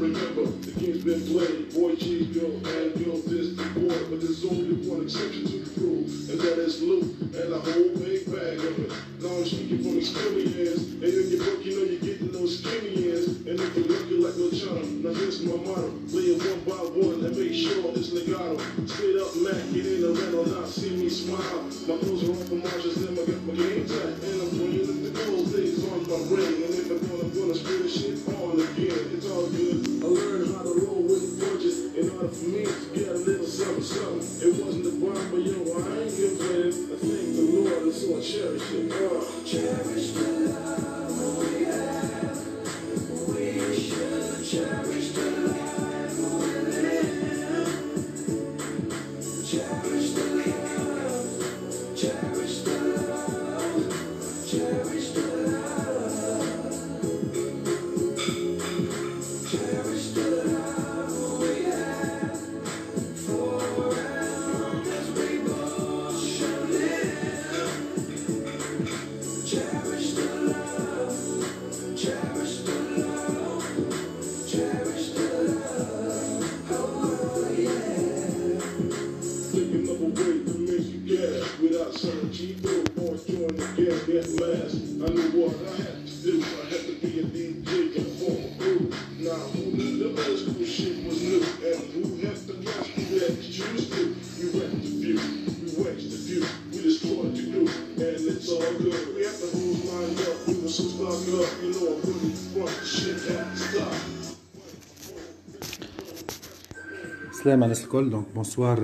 remember, the game's been played. Boy, cheese, girl, and girl, this the boy. But there's only one exception to the rule, and that is loot, and a whole big bag of it. Now I'm speaking from experience, and in your book, you know you're getting those skinny ends. And if you're looking like no charm, now here's my motto. Play it one by one, and make sure it's legato. Straight up, Mac, it ain't a rental, not see me smile. My clothes are on for marches, then I got my game tight. And I'm bringing the gold days on my ring. And if I'm gonna spit this shit on again, it's all good. I learned how to roll with the punches in order for me to get a little something, something. It wasn't a bomb, but yo, I ain't complaining. I thank the Lord, and so I cherish it. Cherish the love we have. We should cherish the life we live. Cherish the love. Cherish the love. Cherish the love. Cherish the love we have. Forever as we both should live. Cherish the love. Cherish the love. Cherish the love. Oh yeah. Thinking of a way to make you gas without selling cheap dope or join the gang at last. I knew what I had to do. I had to be a DJ and form a crew. Now who knew the old school shit was new? And who had the gospel that you choose to? We wrecked the view, we waxed the view, we destroyed the group, and it's all good. We had the rules lined up, we were so stocked up. You know I'm really front, the shit had to stop. السلام على الكل. دونك بونسوار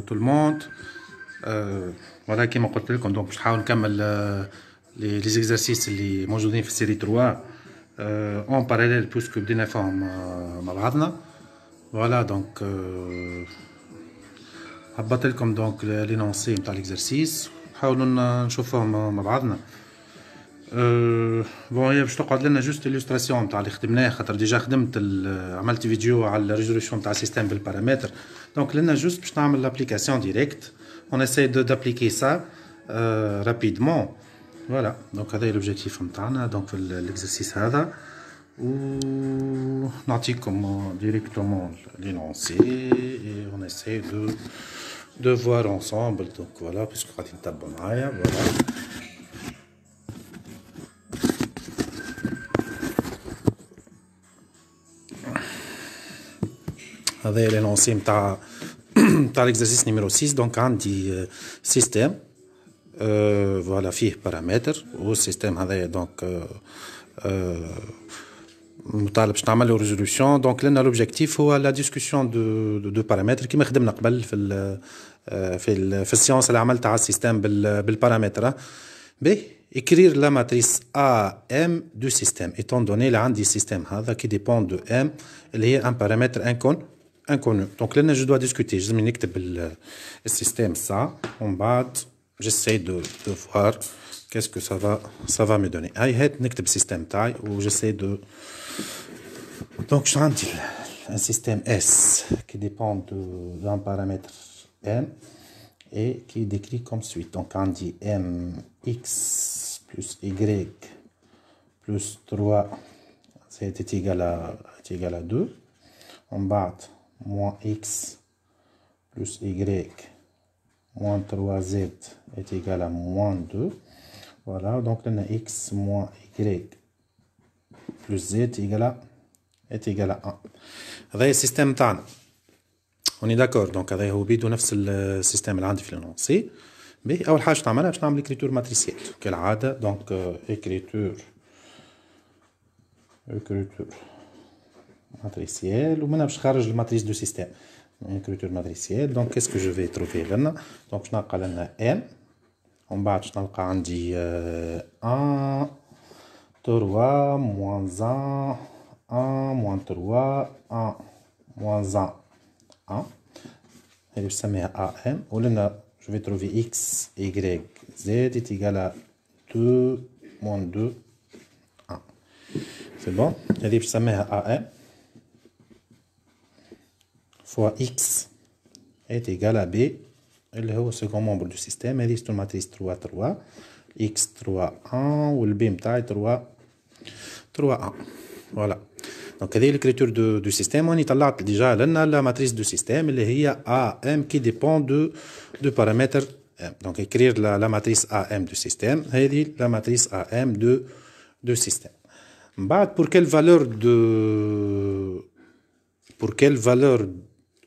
تو الموند. فوالا كيما قلت لكم دونك باش نحاول نكمل لي زيكزارسيس اللي موجودين في السيري 3 اون باراليل بوسكو بدينا فيهم مع بعضنا. فوالا دونك هبط لكم دونك لينونسي نتاع ليكزارسيس نحاولوا نشوفوهم مع بعضنا. بون هي باش تقعد لنا جوست اليوستراسيون نتاع اللي خدمناه، خاطر ديجا خدمت عملت فيديو على الريزولوشن نتاع السيستم بالبارامتر. دونك لنا جوست باش نعمل لابليكاسيون ديريكت. اون اساي دابليكي سا رابيدمون. فوالا دونك هذا لوبجيكتيف نتاعنا دونك في الاكزرسيس هذا، و نعطيكم ديريكتومون لينونسي اي اون اساي دو فوار انصامبل. دونك فوالا باسكو غادي نتبعوا معايا. فوالا هذا لينونسي نتاع l'exercice numéro 6. دونك عندي سيستم فوالا فيه بارامتر، والسيستم هذايا دونك مطالب باش نعمل له ريزولوشن. دونك لنا لوبجيكتيف هو لا ديسكوسيون دو بارامتر كيما خدمنا قبل في السيونس اللي عملتها على السيستم بالبارامتر. باهي écrire la matrice AM du système étant donné là عندي système هذا qui dépend de M اللي هي un paramètre inconnu. Donc là je dois discuter. Je vais نكتب le système ça. En bas j'essaie de voir qu'est-ce que ça va me donner. هاي هات نكتب système تاعي و j'essaie de. Donc j'ai un système S qui dépend d'un paramètre M et qui est décrit comme suit. Donc on dit mx plus y plus 3 c'est égal à 2. En bas moins x plus y moins 3z est égal à moins 2. Voilà, donc on a x moins y plus z est égal à 1. هذا السيستم تاعنا. On est d'accord. Donc هذا هو بيدو نفس السيستم اللي عندي في لونسي. باهي اول حاجه نعملها باش نعمل écriture ماتريسيال كالعاده. دونك écriture matricielle ومنها باش نخرج الماتريس دو سيستم. écriture matricielle. Donc qu'est-ce que je vais trouver لنا؟ دونك باش نلقى لنا m. ومن بعد باش نلقى عندي 1 3 moins 1 1 moins 3 1 moins 1 1. اللي بسميها AM. ولنا je vais trouver x, y, z est égal à 2 moins 2 1. C'est bon. اللي بسميها AM fois x est égal à b اللي هو second membre du système. هذه c'est une matrice 3 3 x 3 1 والb متاعي 3 3 1. Voilà. Donc هذه l'écriture du système واني طلعت déjà لنا la matrice du système اللي هي AM qui dépend de paramètre M. Donc écrire la matrice AM du système هذه la matrice AM de système. بعد pour quelle valeur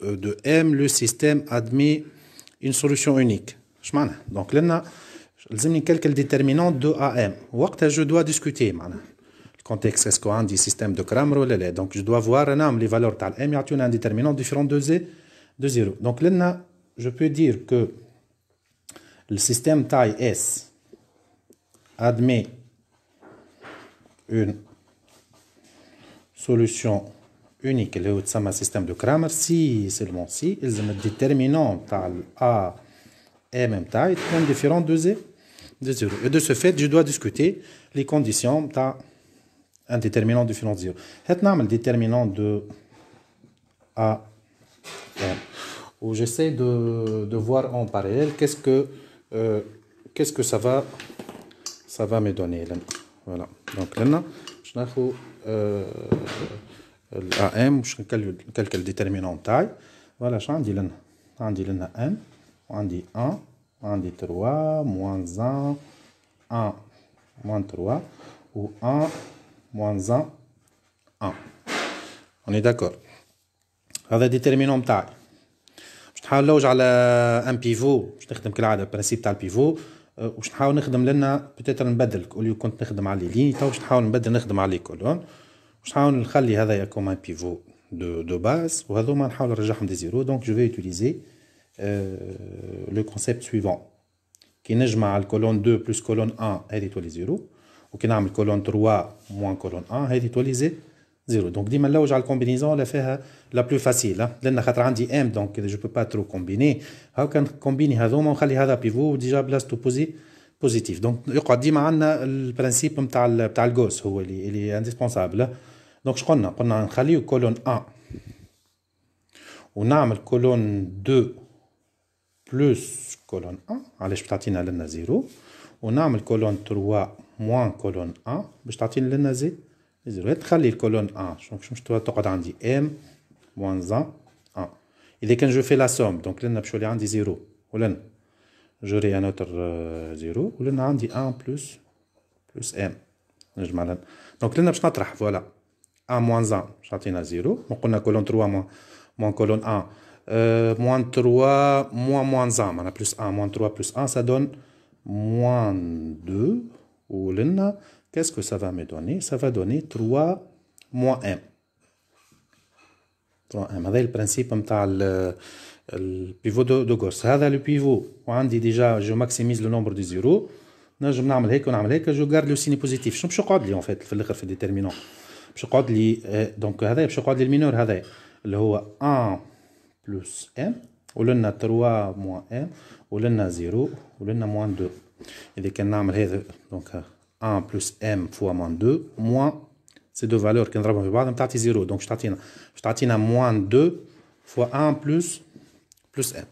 de M le système admet une solution unique. اش معناها؟ donc لنا لازمني quelques déterminants de AM وقتها je dois discuter معناها contexte est-ce qu'on a un système de Cramer ou pas. Donc je dois voir les valeurs de M et un déterminant différent de 0. Donc là, je peux dire que le système taille S admet une solution unique, le système de Cramer, si seulement si le déterminant taille A M taille est différent de 0. Et de ce fait, je dois discuter les conditions taille un déterminant différent de 0. Maintenant, le déterminant de A, M. Où j'essaie de voir en parallèle qu'est-ce que ça va me donner. Voilà. Donc là, je vais AM, je calcule le déterminant de taille. Voilà, je vais dire M, on dit 1, on dit 3, moins 1, 1, moins 3, ou 1, moins 1, 1. On est d'accord. هذا déterminant نتاعي. باش نحاول نلوج على ان بيفو باش نخدم كالعاده البرانسيب تاع البيفو باش نحاول نخدم لنا بوتيتر نبدل اللي كنت نخدم على لي تو باش نحاول نبدل نخدم على لي كولون باش نحاول نخلي هذايا كوم ان بيفو دو باز وهذوما نحاول نرجعهم دي زيرو دونك جو في يوتيليزي لو كونسيبت سويفون كي نجمع الكولون 2 بلس كولون 1 هذه تولي زيرو وكي نعمل كولون 3 موان كولون 1 هذه تولي زيرو دونك ديما نلوج على الكومبينيزون اللي فيها لا بلو فاسيل لان خاطر عندي ام دونك جو بو با ترو كومبيني هاكا نكومبيني هذوما ونخلي هذا بيفو ديجا بلاصتو بوزيتيف دونك يقعد ديما عندنا البرانسيب نتاع الجوس هو اللي انديسبونسابل دونك اش قلنا نخليو كولون 1 ونعمل كولون 2 بلس كولون 1 علاش باش تعطينا لنا زيرو ونعمل كولون 3 موان كولون 1 باش تعطينا لنا زيرو تخلي الكولون 1 باش تقعد عندي ام موان 1 اذا كان جو في لا سوم دونك لنا باش يولي عندي زيرو ولنا جوري ان اوتر زيرو ولنا عندي 1 بلس ام نجمع لنا دونك لنا باش نطرح فوالا 1 موان 1 باش تعطينا زيرو وقلنا كولون 3 موان كولون 1 moins 3 moins 1 معناها plus 1 moins 3 plus 1 ça donne moins 2 ou là qu'est-ce que ça va me donner ça va donner 3 moins m 3m هذا البرانسيب نتاع البيفو دو غوس هذا البيفو وعندي ديجا جو ماكسيميز لو نومبر دي زيرو نجم نعمل هيك ونعمل هيك جو غارد لو سيني بوزيتيف شنو باش يقعد لي اون فيت في الاخر في الديترمينون باش يقعد لي دونك هذا باش يقعد لي المينور هذا اللي هو 1 plus m ولنا 3 moins m ولنا 0 ولنا moins 2 إذا كان نعمل هذا دونك 1 plus m fois moins 2 moins ces deux valeurs كي نضربهم في بعضهم تعطي 0 دونك باش تعطينا moins 2 fois 1 plus m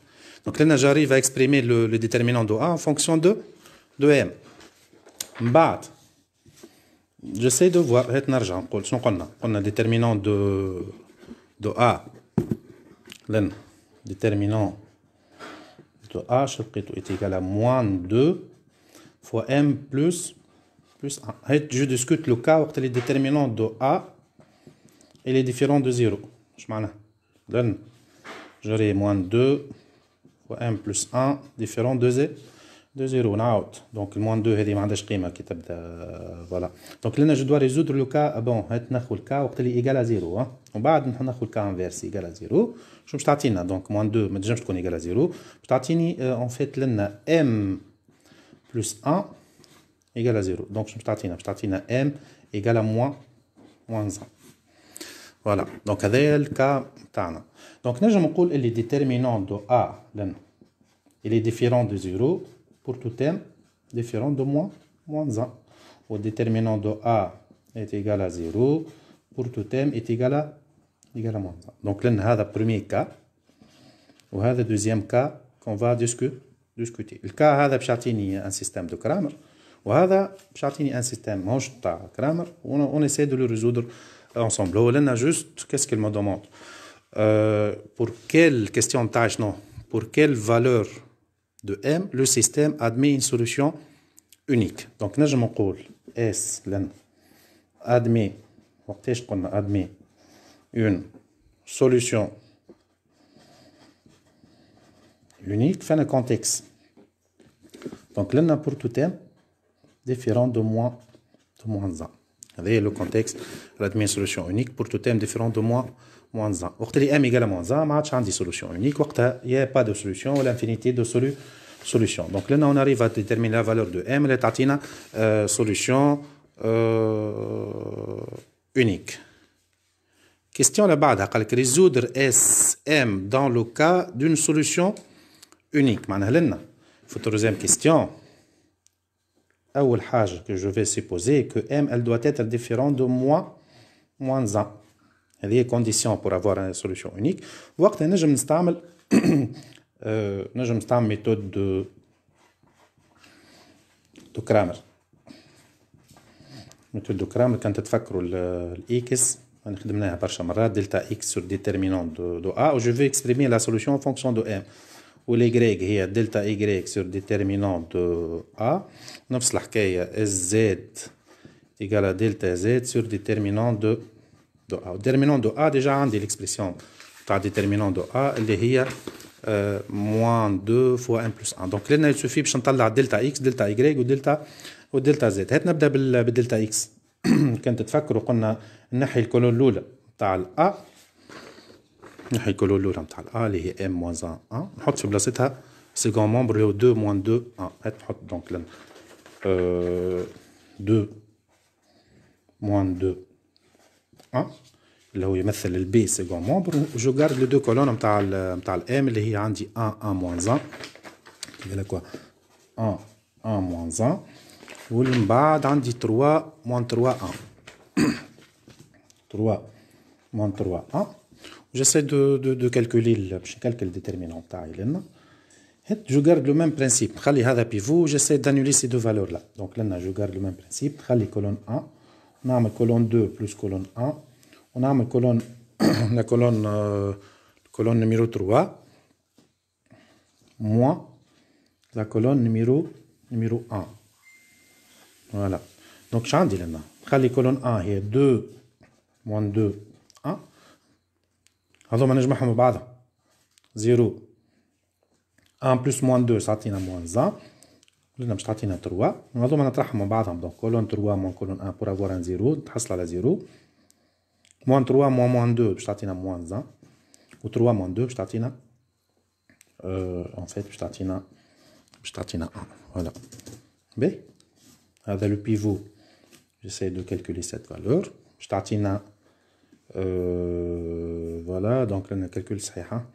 donc là j'arrive à exprimer le déterminant de a en fonction de m من بعد j'essaie de voir هات نرجع نقول شنو قلنا déterminant de a لن déterminant de h est égal à moins 2 fois m plus 1. Je discute le cas où le déterminant de a est différent de 0. Je m'en j'aurai moins 2 fois m plus 1 différent de 0. Out. Donc le moins 2 هذه ما عندهاش قيمة كي تبدا voilà. Donc là je dois résoudre le cas bon هات ناخذ الكا وقت اللي égal à 0 ومن بعد ناخذ الكا inverse égal à 0 شو باش تعطينا دونك moins 2 ما تنجمش تكون égal à 0 باش تعطيني en fait لنا m plus 1 égal à 0 donc شو باش تعطينا m égal à moins 1 voilà donc هذا الكا تاعنا donc نجم نقول اللي déterminant de a لنا il est différent de 0 pour tout m différent de moins 1 au déterminant de a est égal à 0 pour tout m est égal à moins 1 donc là هذا premier cas وهذا deuxième cas qu'on va discuter le cas هذا باش يعطيني un système de Cramer وهذا باش يعطيني un système ماهوش تاع Cramer on essaie de le résoudre ensemble. Là, juste, qu'est-ce qu'elle me demande? Pour quelle question de tâche, non? Pour quelle valeur de M, le système admet une solution unique. Donc, je me dis S, admet, admet une solution unique, fin de contexte. Donc, là, pour tout M, différent de moins 1. C'est le contexte, admet une solution unique pour tout M différent de moins 1. Quand M égale à moins 1, ما عادش عندي solution unique. Quand il n'y a pas de solution ou l'infinité de solutions. Donc là, on arrive à déterminer la valeur de M. Elle est une solution unique. Question là-bas, résoudre SM dans le cas d'une solution unique. معناها faut deuxième question. أول حاجة que je vais supposer que M elle doit être différente de moins 1. هذه condition pour avoir une solution unique. وقتها نجم نستعمل méthode de Cramer. Méthode de Cramer quand تتفكروا الإكس خدمناها برشا مرات دلتا إكس sur déterminant de A où je vais exprimer la solution en fonction de M. و الY هي دلتا Y sur déterminant de A. نفس الحكاية SZ égale à delta Z sur déterminant de A. Déterminant de A déjà عندي l'expression تاع déterminant de A اللي هي moins 2 fois 1 plus 1. Donc là il suffit باش نطلع دلتا X دلتا Y ودلتا Z. هات نبدا بالدلتا X. كنت تفكروا قلنا نحي الكولون الاولى تاع الأ، نحي الكولون الاولى تاع الأ اللي هي M moins 1 نحط في بلاصتها سيكون مومبر اللي هو 2 moins 2 1. هات نحط دونك لنا 2 moins 2 1 اللي هو يمثل البي سيكون مومبر. وجو غارد لو دو كولون نتاع الام اللي هي عندي 1 موان 1 يبقى كوا 1 موان 1 واللي من بعد عندي 3 موان 3 1 3 موان 3 1. J'essaie de calculer باش نكالكل الديترمينون تاعي لنا. هات جو غارد لو ميم برينسيپ نخلي هذا بيفو جيساي دانولي سي دو فالور لا. دونك لنا جو غارد لو ميم برينسيپ نخلي كولون 1 نعمل كولون 2 بلس كولون 1 ونعمل كولون la colonne numéro 3 moins la colonne numéro 1. Voilà. Donc j'en لنا نخلي colonne 1 هي 2 moins 2 1. هذوما نجمعهم ببعضهم 0 1 plus moins 2 تعطينا moins 1 لنا باش تعطينا 3. هذوما نطرحهم من بعضهم دونك colonne 3 moins colonne 1 pour avoir un 0 تحصل على 0. moins 3 moins 2 باش تعطينا moins 1 و 3 moins 2 باش تعطينا en fait باش تعطينا 1. voilà. باهي هذا لو بيفو j'essaie de calculer cette valeur باش تعطينا voilà donc لنا الكالكول صحيحه.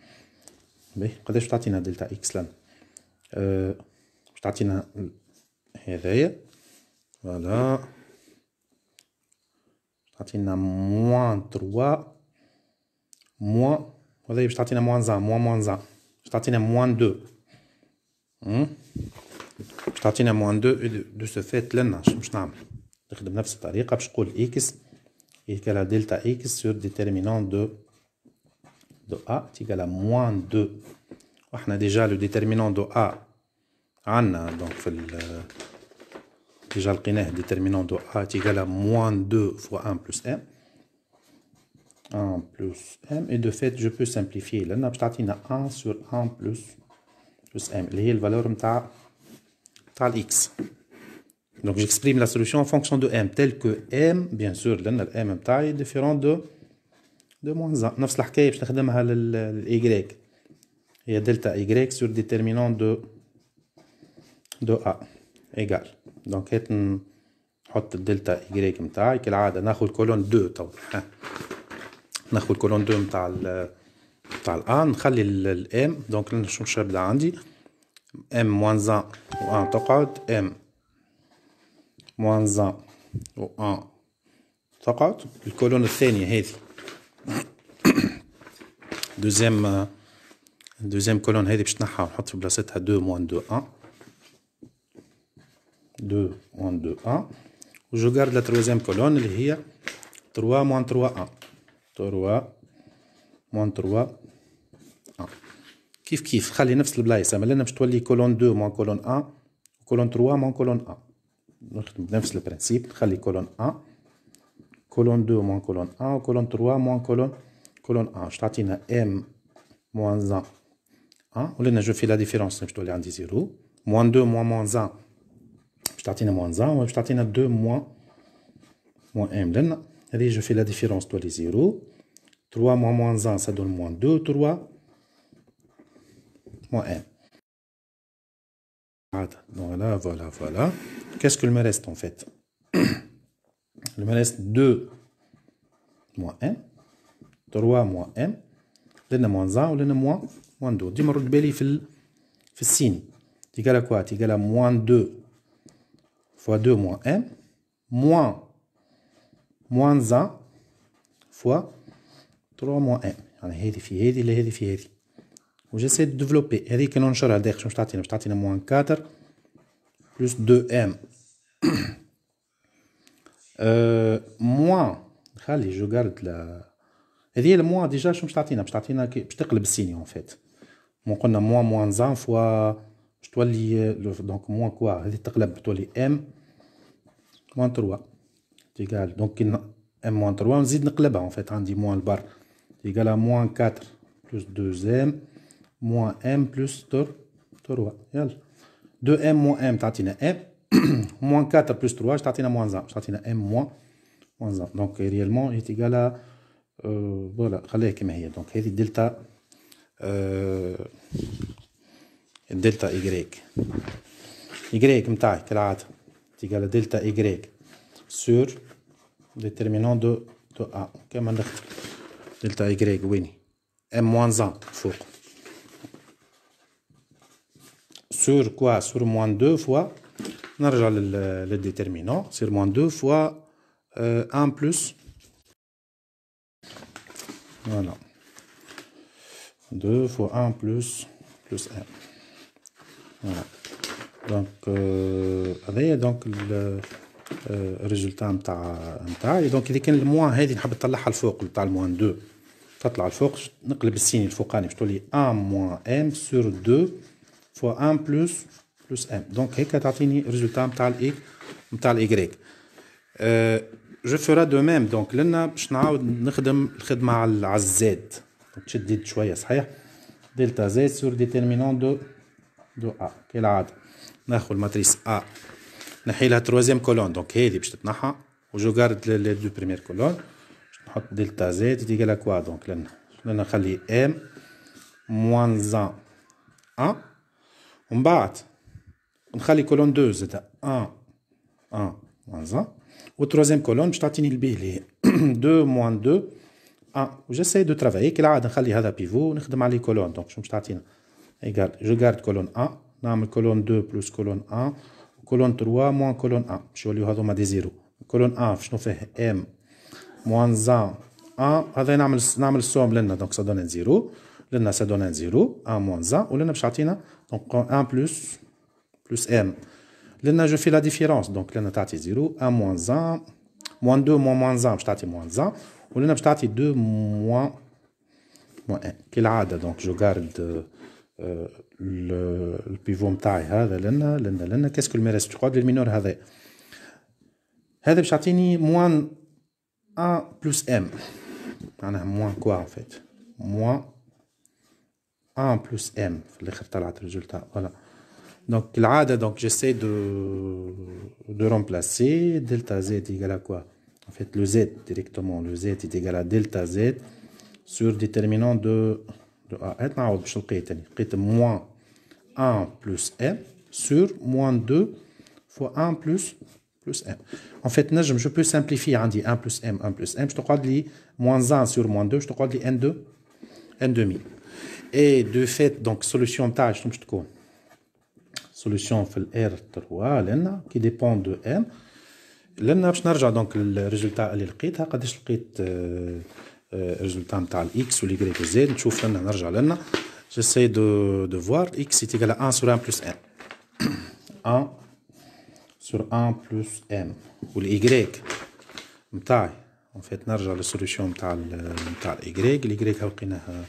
باهي قداش تعطينا دلتا اكس لنا باش تعطينا هذايا voilà تعطينا moins 3 moins هذا باش تعطينا moins 1 moins 1 باش تعطينا moins 2 باش تعطينا moins 2 دو سو فيت لنا شنو باش نعمل نخدم نفس الطريقه باش نقول x égale à delta x sur déterminant de A est égal à moins 2. وإحنا déjà le déterminant de A عندنا donc في déjà لقيناه déterminant de A est égal à moins 2 fois 1 plus m. 1 plus m et de fait je peux simplifier لأن باش تعطينا 1 sur 1 plus m اللي هي الفالور نتاع x. Donc j'exprime la solution en fonction de m tel que m bien sûr لأن ال m نتاعي différent de moins 1. نفس الحكاية باش نخدمها لل y هي دلتا y sur déterminant de A égal. دونك هات نحط الدلتا y نتاعي كالعادة ناخذ الكولون 2 تو ناخذ الكولون 2 نتاع ال A نخلي ال m دونك شنو بدا عندي m moins 1 و 1 تقعد m moins 1 و 1 تقعد. الكولون الثانية هذه دوزيام كولون هذه باش نحها ونحط في بلاصتها 2 moins 2 1 2 moins 2 1 و جو غارد لا ترويزيام كولون اللي هي 3 moins 3 1 3 moins 3 1 كيف خلي نفس البلايص اما لنا باش تولي كولون 2 moins كولون 1 كولون 3 moins كولون 1 نخدم بنفس البرانسيب نخلي كولون 1 كولون 2 moins كولون 1 وكولون 3 moins كولون 1 باش تعطينا m moins 1 ولنا جو في لا ديفيرونس باش تولي عندي 0 moins 2 moins 1 باش تعطينا moins 1 وباش تعطينا 2 moins m لنا هذه جو في لا ديفيرونس تولي 0 3 moins 1 ça donne moins 2 3 moins m. Voilà. Qu'est-ce qu'il me reste en fait? Il me reste 2 moins m, 3 moins m, لنا moins 1 ولنا moins 2. ديما نرد بالي في السين. تيجي quoi? تيجي moins 2 fois 2 moins m, moins 1 fois 3 moins m. يعني هذه في هذه اللي هذه في هذه. وجيسي دو ديفلوبي هذه كي ننشرها داخل باش تعطينا موان 4 بلس 2 ام موان نخلي جو غارد لا هذه الموان ديجا شنو باش تعطينا باش تقلب السيني اون فيت مون قلنا موان 1 فوا باش تولي دونك موان كوا هذه تقلب تولي ام موان 3 تيغال دونك ام موان 3 نزيد نقلبها اون فيت عندي موان البر تيغال موان 4 بلس 2 ام moins m plus 3 يلا 2m moins m تعطينا m moins 4 plus 3 تعطينا moins 1 تعطينا m moins 1 donc réellement est égal à voilà خليها كما هي donc هذه دلتا دلتا y نتاعي كالعاده تيجال دلتا y sur déterminant de a كما نختار دلتا y ويني m moins 1 فوق sur quoi? Sur moins 2 fois, نرجع le déterminant, sur moins 2 fois 1 plus, voilà, 2 fois 1 plus 1, voilà, donc هذايا donc الريزلtat نتاعي donc إذا كان الموان هذه نحب نطلعها الفوق نتاع الموان 2 تطلع الفوق نقلب السين الفوقاني باش تولي 1 moins m sur 2 fois 1 plus m. Donc, هيك تعطيني الريزلتا نتاع ال نتاع ال y. جو فورا دو ميم دونك لنا باش نعاود نخدم الخدمه على الزاد تشديد شويه صحيح دلتا زد سور ديتيرمينون دو ا كالعاده ناخذ الماتريس ا نحي لها تروازيام كولون دونك هذه باش تتنحى وجو غارد لي دو بريمير كولون باش نحط دلتا زد تيجي كوا دونك لنا نخلي ام موان 1 ومن بعد نخلي كولون 2 زاد 1 موان 1 والتروازيام كولون باش تعطيني البي اللي هي 2 موان 2 1 وجاساي دو ترافاي كالعاده نخلي هذا بيفو ونخدم عليه كولون دونك شنو باش تعطينا ايغال جو غارد كولون 1 نعمل كولون 2 بلس كولون 1 وكولون 3 موان كولون 1 باش يوليو هذوما دي زيرو كولون 1 شنو فيه ام موان 1 هذا نعمل السوم لنا دونك سا دون زيرو لنا سا دون زيرو 1 موان 1 ولنا باش تعطينا دونك 1 بلس ام لنا جو في لا ديفيرونس دونك لنا تعطي 0 1 موان 1 موان 2 موان 1 باش تعطي موان 1 ولنا باش تعطي 2 موان 1 كالعاده دونك جو غارد البيفو نتاعي هذا لنا كاسكو الميريس تقعد المينور هذا باش يعطيني موان 1 بلس ام معناها موان كوا ان فيت موان 1 بلس ام في الاخر طلعت الريزلتا فوالا دونك كالعاده دونك جيساي دو رومبلاسي دلتا زد ايكال ا كوا ان فيت لو زد ديريكتومون لو زد ايكال ا دلتا زد سور ديتيرمينون دو ا هات نعاود باش لقيت تاني لقيت موان 1 بلس ام سور موان 2 فوا 1 بلس ام ان فيت نجم جو بو سامبليفي عندي 1 بلس ام 1 بلس ام باش تقعد لي موان 1 سور موان 2 باش تقعد لي ان 2 ان دومي اي دو فيت دونك السوليسيون نتاعي شنو باش تكون سوليسيون في الار 3 لنا كي ديبون دو ام لنا باش نرجع دونك للريزلتا اللي لقيتها قداش لقيت الريزلتا نتاع الاكس والاي والزد نشوف لنا نرجع لنا جيساي دو فوار اكس ايكال 1 sur 1 plus m 1 sur 1 plus m والاي نتاعي en fait نرجع للسوليوشن نتاع الايغريك. الايغريك لقيناها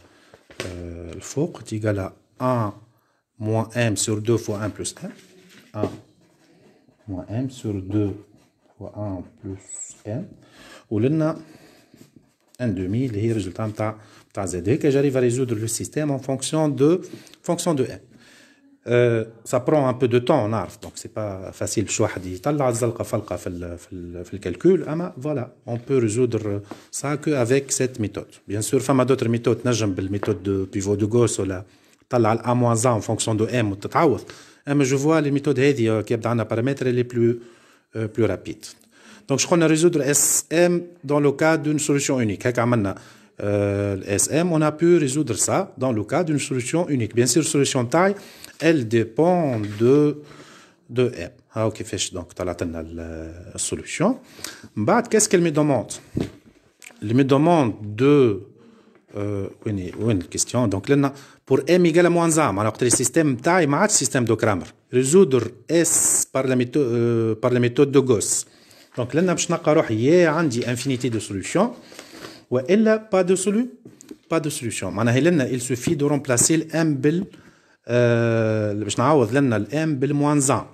الفوق تيغال 1 moins m sur 2 fois 1 plus 1. 1 moins m sur 2 fois 1 plus m. ولنا ان demi اللي هي الريزلtat نتاع z. هيك j'arrive à résoudre le système en fonction de m. Ça prend un peu de temps, on arrive, donc c'est pas facile باش واحد يطلع الزلقه فلقه في الكالكول. اما voilà, on peut résoudre ça que avec cette méthode. Bien sûr فما d'autres méthodes نجم بالميثود دو بيفو دو غوس ولا طلع ال a moins 1 en fonction de m وتتعوض. اما je vois les méthodes هذه كي يبدا عندنا paramètres les plus rapides. Donc je vais résoudre SM dans le cas d'une solution unique. هيك عملنا SM, on a pu résoudre ça dans le cas d'une solution unique. Bien sûr, solution taille, elle dépend de M. Ah, ok, donc, tu as la solution. Qu'est-ce qu'elle me demande? Elle me demande de... une question. Donc, là, pour M égale à moins 1, alors que le système taille, c'est le système de Cramer. Résoudre S par la méthode de Gauss. Donc, là, il y a infinité de solutions. وإلا pas de solution. معناها لنا il suffit de remplacer ال m بال باش نعوض لنا ال m بالموان 1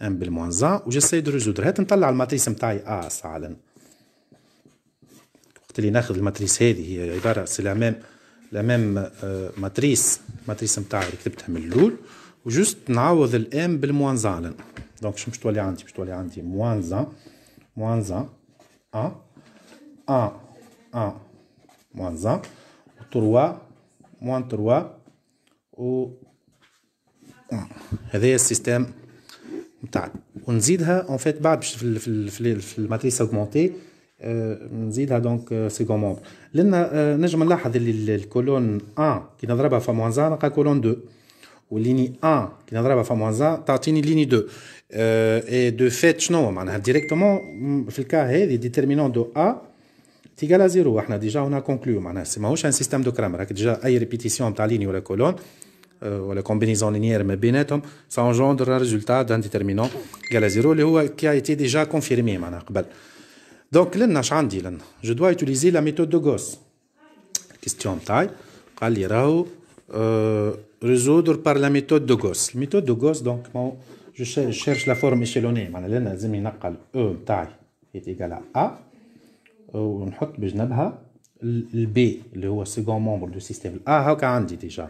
m بالموان 1 و j'essaie de résoudre. هات نطلع الماتريس نتاعي A ساعة لنا. وقت اللي ناخذ الماتريس هذه هي عبارة سي لا ميم ماتريس نتاعي اللي كتبتها من الأول وجوست نعوض ال m بالموان 1 لنا. دونك شنو باش تولي عندي؟ باش تولي عندي موان 1 1 1 moins 1 3 moins 3 و هذا هي السيستم نتاعنا. ونزيدها اون فيت بعد في الماتريس اوغمونتي نزيدها دونك سيكون مومبر. لان نجم نلاحظ اللي الكولون 1 كي نضربها في موان 1 نلقى كولون 2 والليني 1 كي نضربها في موان 1 تعطيني ليني 2. اي دو فيت شنو معناها ديريكتومون في الكا هذه ديتيرمينون دو A تيغال à 0. احنا ديجا هنا كونكلو معناها ماهوش ان سيستم دو كرامر. راك ديجا اي ريبيتيسيون نتاع ليني ولا كولون ولا كومبينيزون لينيير ما بيناتهم سا انجوندر ريزولتا دان ديتيرمينون ايغال à 0 اللي هو كي ايتي ديجا كونفيرمي معناها قبل. دونك لنا اش عندي لنا جو دوا يوتيليزي لا ميثود دو غوس. الكيستيون تاعي قال لي راهو résoudre par la méthode de Gauss. La méthode de Gauss donc je cherche la forme échelonnée معناها لنا لازم ننقل E نتاعي est égal à A ونحط بجنبها البي اللي هو سيكون مومبر دو سيستيم. هاكا عندي ديجا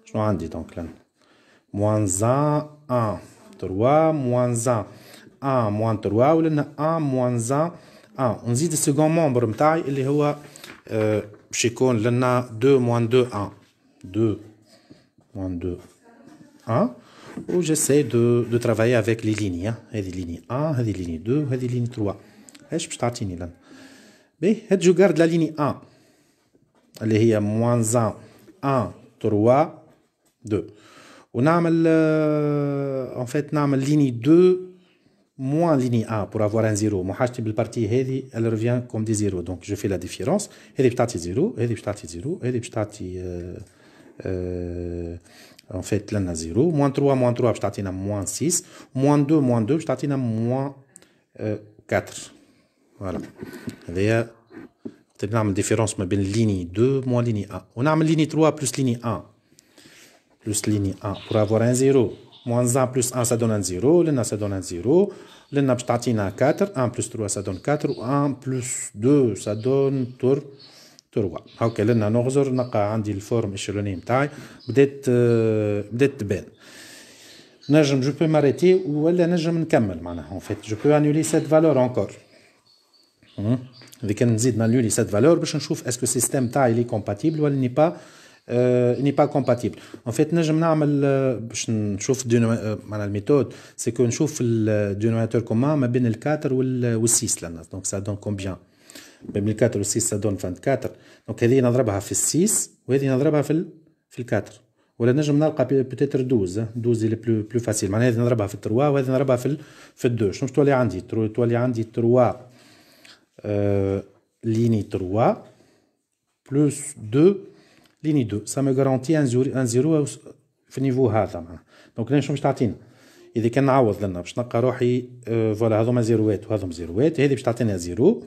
شنو عندي دونك لنا موان 1 3 موان 1 موان 3 ولنا 1 موان 1 ونزيد السيكون مومبر نتاعي اللي هو باش يكون لنا 2 موان 2 2 موان 2 و j'essaie de travailler avec les lignes. هذه ليني 1 هذه ليني 2 وهذه ليني 3. ايش باش تعطيني لنا؟ باهي هاد جو غارد لا ليني 1 اللي هي موان 1 3 2 ونعمل en fait نعمل ليني 2 moins ليني 1 pour avoir un 0. مو حاجتي بالبارتي هذه elle revient comme des 0 donc je fais la différence. هذه باش تعطي 0 هذه باش تعطي 0 هذه باش تعطي en fait لنا 0 moins 3 باش تعطينا moins 6 moins 2 باش تعطينا moins 4. فوالا هذايا نقدر نعمل ديفيرونس ما بين ليني 2 موان ليني 1 ونعمل ليني 3 بلس ليني 1 بلس ليني 1 pour avoir un 0 moins 1 plus 1 ça donne un 0 لنا ça donne un 0 لنا باش تعطينا 4 1 plus 3 ça donne 4 و 1 plus 2 ça donne 3. هاكا لنا نغزر نلقى عندي الفورم ايشيلوني نتاعي بدات تبان. نجم جو بو ماريتي ولا نجم نكمل معناها en fait je peux annuler cette valeur encore. إذا كان نزيد نانيولي سيت فالور باش نشوف اسكو السيستم تاعي لي كومباتيبل ولا ني با كومباتيبل. ان فيت نجم نعمل باش نشوف معناها الميثود سي كو نشوف الدينوميناتور كومان ما بين ال4 وال6 لنا. دونك سا دون كومبيان ما بين ال4 وال6 سا دون 24. دونك هذه نضربها في ال6 وهذه نضربها في ال4 ولا نجم نلقى بيتيتر 12 اللي بلو فاسيل معناها هذه نضربها في ال3 وهذه نضربها في ال2. شنو تولي عندي؟ تولي عندي 3 ligne 3 plus 2 ligne 2 ça me garantit un 0 في النيفو هذا معناها. دونك شنو باش تعطينا؟ اذا كان نعوض لنا باش نلقى روحي فوالا هذوما زيروات وهذوما زيروات. هذه باش تعطينا 0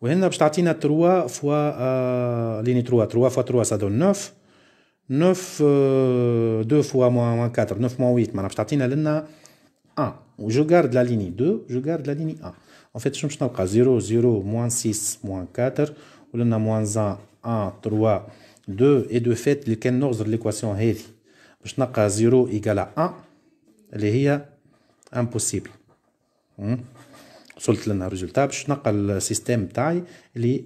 وهنا باش تعطينا 3 فوا ليني 3 فوا 3 ça donne 9 2 fois moins 4 9 moins 8 معناها باش تعطينا لنا 1 و je garde la ligne 2 je garde la ligne 1 en fait شنو باش نلقى 0 0 moins 6 moins 4 ولنا moins 1 1 3 2 et de fait اللي كان نغزر ليكواسيون هذه باش نلقى 0 égale à 1 اللي هي impossible. وصلت لنا ريزولتا باش نلقى السيستم تاعي اللي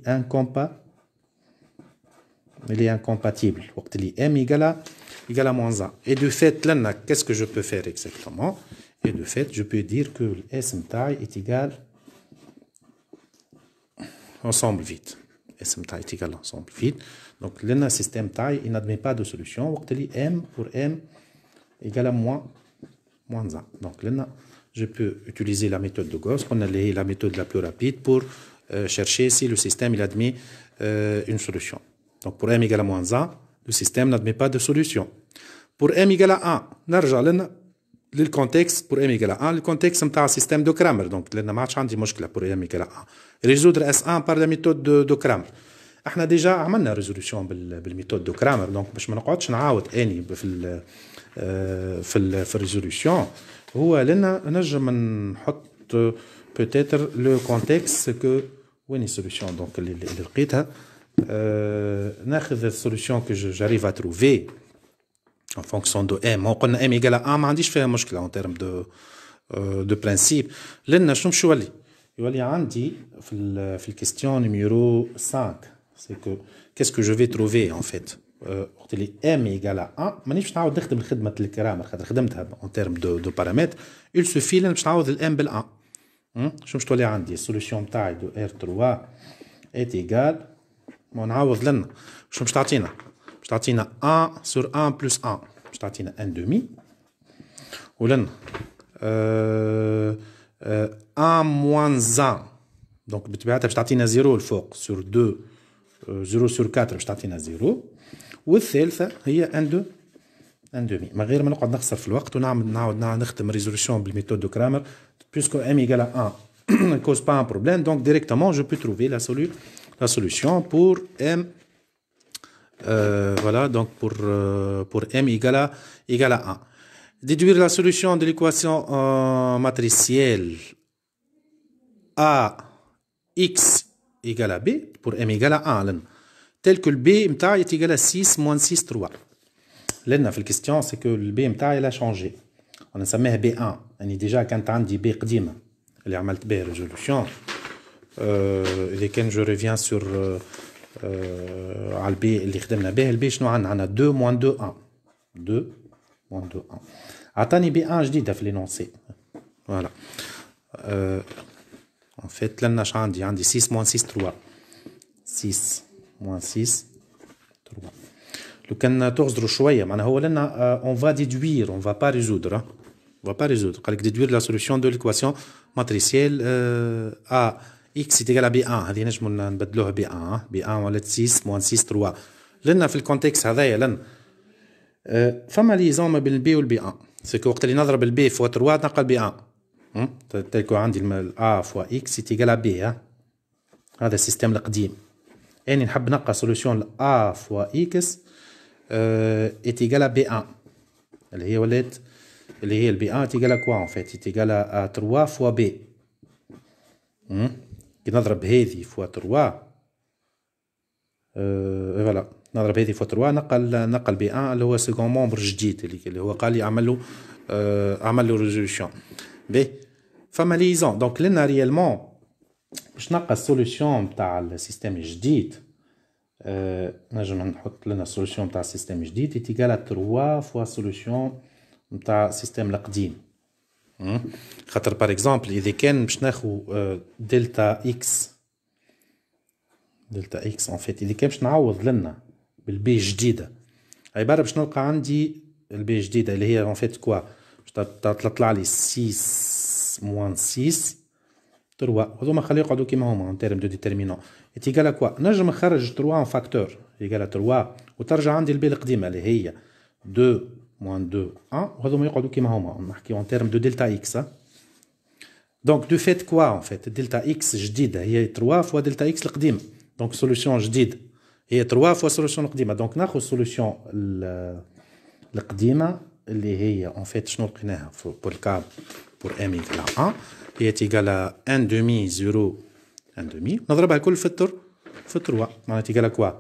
incompatible وقت اللي m égale à moins 1. Et de fait لنا qu'est-ce que je peux faire exactement? Et de fait je peux dire que le S تاعي est égal ensemble vide. S تاعي est égal ensemble vide. Donc لنا système تاعي il n'admet pas de solution وقت اللي m pour m égale à moins 1. Donc لنا je peux utiliser la méthode de Gauss, qu'on a la méthode la plus rapide pour chercher si le système il admet une solution. Donc pour m égale à moins 1, le système n'admet pas de solution. Pour m égale à 1, نرجع لنا للcontexte pour m égale à 1, le contexte نتاع السيستم دو كرامر. Donc لنا ما عادش عندي مشكلة pour m égale à 1. Résoudre S1 par la méthode de Cramer. احنا ديجا عملنا ريزولوشن بالميثود دو كرامر، دونك باش ما نقعدش نعاود اني في الريزولوشن. هو لنا نجم نحط بوتيتر لو كونتكست كو وين السوليوشن دونك اللي لقيتها. ناخذ السوليوشن كو جاريف ا تروفي en fonction de m. قلنا m égale à 1 ما عنديش فيها مشكله en termes de principe. لنا شنو باش يولي عندي في الكيستيون نيميرو 5 c'est que qu'est-ce que je vais trouver en fait وقت اللي m égale à 1 مانيش باش نعاود نخدم خدمه الكرامر خاطر خدمتها en termes de paramètres. il suffit لأن باش نعوض الm بال1. شنو باش تولي عندي السوليوشن تاعي دو r3 est égal ونعوض لنا شنو باش تعطينا 1 sur 1 plus 1 باش تعطينا 1 demi ولنا 1 moins 1 دونك بطبيعتها باش تعطينا 0 الفوق sur 2 0 sur 4 باش تعطينا 0 والثالثه هي 1 demi. من غير ما نقعد نخسر في الوقت ونعاود نخدم ريزولوشن بالميثود دو كرامر puisque m égale à 1 ne cause pas un problème, donc directement je peux trouver la solution pour m. Voilà, donc pour m égale à 1. Déduire la solution de l'équation matricielle a x égale à b pour m égale à 1 tel que le b متاعي est égal à 6 moins 6 3. لنا في الكيستيون c'est que le b متاعي a changé. انا نسميها b1 يعني ديجا كانت عندي b قديمه اللي عملت بها ريزولوشن. اذا كان جو ريفيان سور على البي اللي خدمنا به البي شنو عندنا 2 moins 2 1 2 moins 2 1 عطاني b1 جديده في لينونسي. فوالا en fait لنا اش عندي 6 moins 6 3 6 moins 6 3. لو كان تغزروا شويه معناها هو لنا on va déduire on va pas résoudre on va pas résoudre. قال لك déduire la solution de l'équation matricielle a x est égal à b1 هذه نجموا نبدلوها b1 ولات 6 moins 6 3. لنا في الكونتكست هذايا لنا فما ليزون ما بين البي والبي 1 سكو وقت اللي نضرب البي فوا 3 نلقى البي 1 تلكو عندي a فوا x est égal à b. هذا السيستم القديم يعني نحب نلقى سوليوشن a فوا x est égal à b1 اللي هي ولات اللي هي البي 1 تيجال ا كوا en fait تيجال 3 فوا بي. كي نضرب هذه فوا 3 فوالا نضرب هذه فوا 3 نقل بي 1 اللي هو سيكون مومبر جديد اللي هو قال لي عمل له ريزولوشن بي فما ليزون. دونك لنا ريالمون باش نلقى السوليوشن تاع السيستم الجديد نجم نحط لنا السوليوشن تاع السيستم الجديد تيجال 3 فوا سوليوشن نتاع السيستم القديم. خاطر بار اكزومبل اذا كان باش ناخذ دلتا اكس ان فيت اذا كان باش نعوض لنا بالبي الجديده عباره باش نلقى عندي البي الجديده اللي هي ان فيت كوا باش تطلع لي 6 موان 6 3 هذوما خليه يقعدوا كيما هما ان تيرم دو ديتيرمينون ايتيغال كوا نجم نخرج 3 ان فاكتور ايغال 3 وترجع عندي البي القديمه اللي هي 2 moins 2 1 وهذوما يقعدوا كيما هما نحكيو en termes de delta x. Donc, du fait quoi, en fait? Delta X جديدة هي 3 fois delta X القديمة. Donc, solution جديدة هي 3 fois solution القديمة. Donc, ناخذ solution القديمة اللي هي en fait شنو لقيناها pour le cas pour m égale 1 هي égale à 1 demi 0 1 demi. نضربها الكل في 3 معناتها égale à quoi?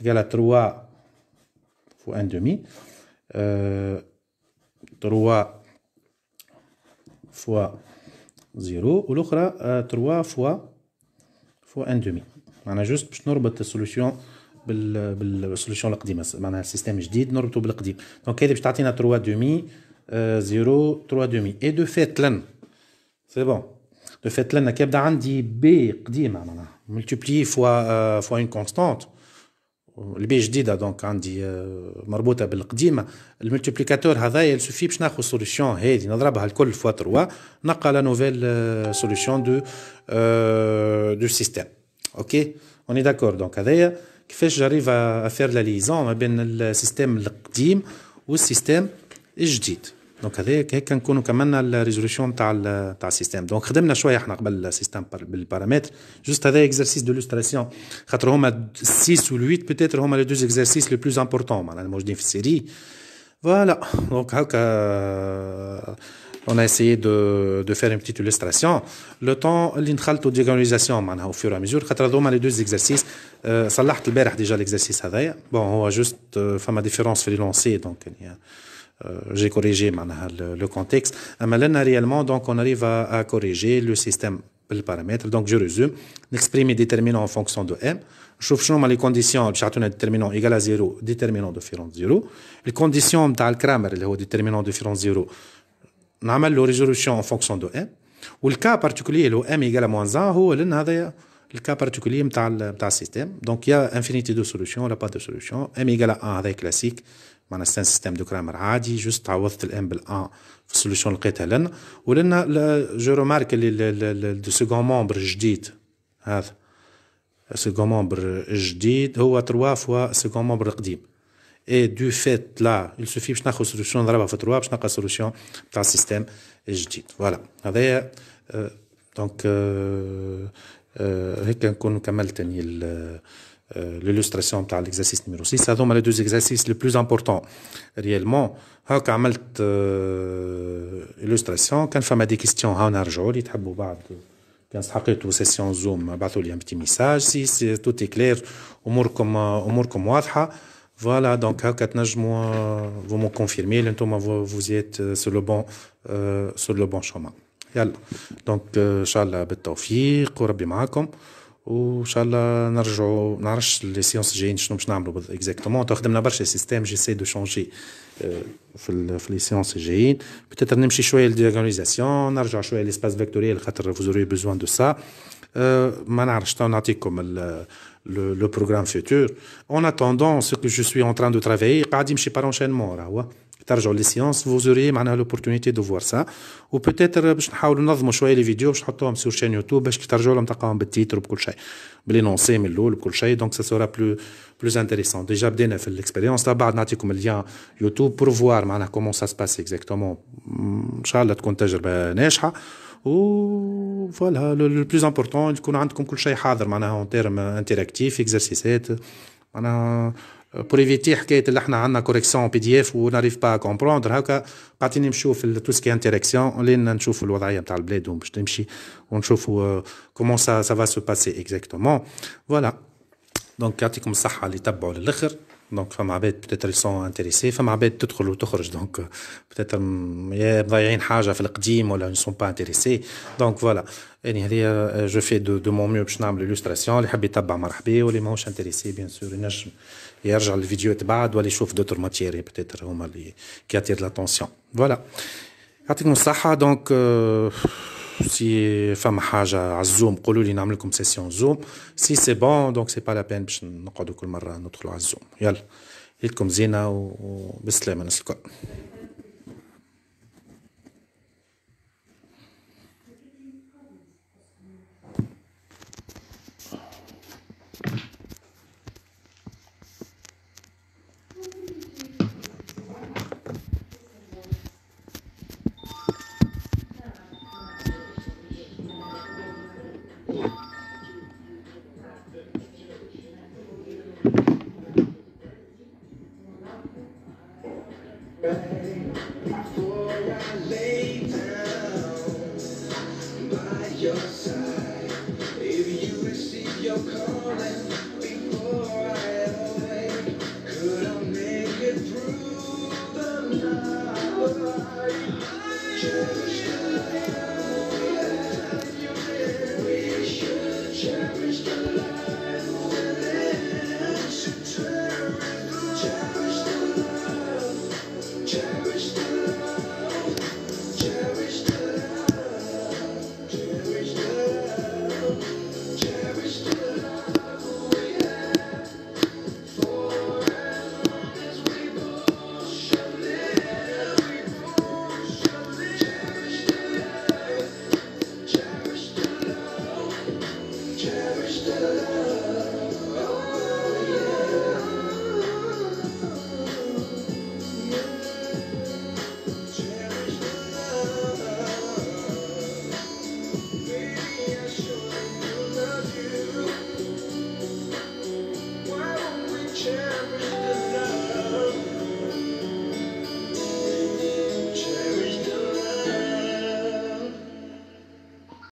égale à 3 fois 1 demi 3 fois 0 والاخرى 3 fois 1 demi. معناها جوست باش نربط السوليوشن بالسوليوشن القديمه معناها السيستم جديد نربطه بالقديم. دونك هذه باش تعطينا 3 دومي 0 3 دومي اي دو فيت لن سي بون دو فيت لن كيبدا عندي بي قديمه معناها ملتيبلي فوا اون كونستانت البي جديده دونك عندي مربوطه بالقديمه الملتيبليكاتور هذايا يسوفي باش ناخذ سوليوشن هذه نضربها الكل فوا 3 نلقى لا نوفيل سوليوشن دو سيستم. اوكي اون اي داكور. دونك هذايا كيفاش جاريف افير لا ليزون ما بين السيستم القديم والسيستم الجديد. دونك هذاك هيك نكونوا كملنا الريزوليوشن تاع السيستم. دونك خدمنا شويه احنا قبل السيستم بالبارامتر جوست هذا اكزرسيس دو لوستراسيون خاطر هما 6 و 8 بوتيتر هما لي دوز اكزرسيس لو بلوز امبورطون معناها موجودين في السيري. فوالا دونك هكا on a essayé de faire une petite illustration. Le temps اللي نخلطوا diagonalisation معناها au fur et à mesure خاطر هذوما لي دوز اكزرسيس صلحت البارح ديجا الاكزرسيس هذايا. بون هو جوست فما ديفيرونس في لي لونسي دونك j'ai corrigé le contexte. Maintenant, réellement, donc, on arrive à corriger le système le paramètre. Donc, je résume. N'exprime les déterminants en fonction de m. Je trouve les conditions, déterminant égal à 0, déterminant de différence 0. Les conditions de Kramer, le déterminant de différence 0, on a la résolution en fonction de m. Ou le cas particulier, le m égal à moins 1, c'est le cas particulier de le système. Donc, il y a infinité de solutions, il n'y a pas de solution. M égal à 1 avec classique. معناها سان سيستم دو كرامر عادي جوست عوضت الام بالان في السوليوشن لقيتها لنا ولنا جو رومارك اللي دو سكون مومبر جديد هذا سكون مومبر جديد هو 3 فوا سكون مومبر القديم اي دو فيت لا يسوفي باش ناخذ سوليوشن نضربها في 3 باش نلقى سوليوشن تاع السيستم الجديد. فوالا هذايا دونك هيك نكون كملت تاني l'illustration تاع l'exercice numéro 6. هذوما les deux exercices les plus importants réellement. هاكا عملت illustration. كان فما دي كيستيون ها نرجعوا لي تحبوا بعد كان حقيتوا سيسيون زوم ابعثوا لي ان بتي ميساج سي توتي كلير اموركم واضحه. فوالا دونك هاكا تنجموا فو مو كونفيرمي اللي انتم فوزيت سور لو بون شومان. يلا دونك ان شاء الله بالتوفيق وربي معاكم وان شاء الله نرجعوا ما نعرفش لي سيونس جايين شنو باش نعملوا اكزاكتومون. خدمنا برشا سيستيم جيسي دو شونجي في لي سيونس جايين بتاتر نمشي شويه للدياغوناليزاسيون نرجع شويه ليسباس فيكتوريال خاطر vous aurez besoin de ça. ما نعرفش نعطيكم le programme futur. En attendant ce que je suis en train de travailler قاعد يمشي par enchaînement راهو ترجعوا لي سيونس vous aurez معناها l'opportunité de voir ça. وبوتيتر باش نحاولوا ننظموا شويه لي فيديو باش نحطوهم سور شين يوتيوب باش ترجعوا لهم تلقاهم بالتيتر وبكل شيء بالينونسي من الاول بكل شيء. دونك سا سورا بلوز انتريسون. ديجا بدينا في الاكسبيريونس تاع بعد نعطيكم اللين يوتيوب بور فوار معناها كومون سا سباس اكزاكتومون. ان شاء الله تكون تجربه ناجحه و فوالا لو بلوز امبورطون يكون عندكم كل شيء حاضر معناها اون تيرم انتراكتيف اكزرسيسات معناها بور ايفيتي حكايه اللي احنا عندنا كوريكسيون بي دي اف وناريف با كومبروندر هكا قاعدين نمشيو في تو سكي انتراكسيون لين نشوفوا الوضعيه نتاع البلاد باش تمشي ونشوفوا كومون سا فا سو باسي اكزاكتومون. فوالا دونك يعطيكم الصحه اللي تبعوا للاخر. دونك فما عباد بتاتر سون انتريسي فما عباد تدخل وتخرج دونك بتاتر يا ضايعين حاجه في القديم ولا نسون با انتريسي. دونك فوالا يعني هذه جو في دو مون ميو باش نعمل لوستراسيون. اللي حاب يتبع مرحبا واللي ماهوش انتريسي بيان سور ينجم يرجع للفيديو تبعد ولا يشوف دوتر ماتيري بتاتر هما اللي كياتير لاتونسيون. فوالا يعطيكم الصحه. دونك سي فما حاجه على الزوم قولوا لي نعمل لكم سيسيون زوم. سي سي بون دونك سي با لا بين باش نقعدوا كل مره ندخلوا على الزوم. يلا ليلكم زينه وبالسلامه الناس الكل. your side. If you receive your calling before I awake, could I make it through the night? Just